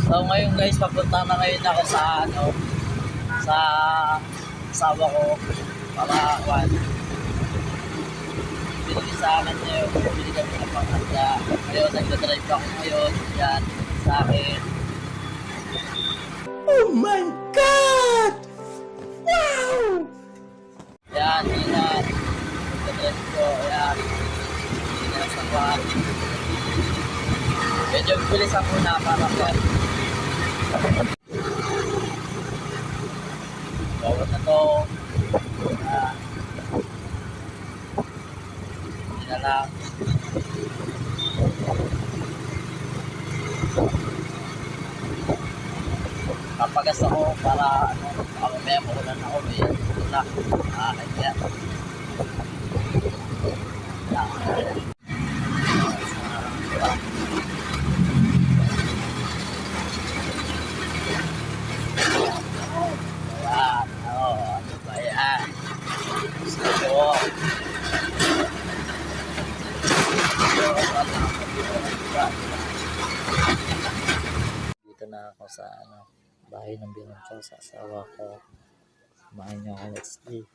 So ngayon guys, papunta na ngayon ako sa sa asawa ko para binili sa akin ngayon, bumili kami ng panghanda. Ngayon, nagdadrive ako ngayon, yan, sa akin. Oh my God! Wow! Yan, yun na, nagdadrive ko, yan, bumili na sa kwan. Medyo bilis ako na para kwan. Bawat na to, hindi na lang. Papagas ako para mamaya makulan ako may na kaya ano ba yan? Dito na ako sa bahay ng bilang ko sa asawa ko. Kumain niyo ako, let's eat.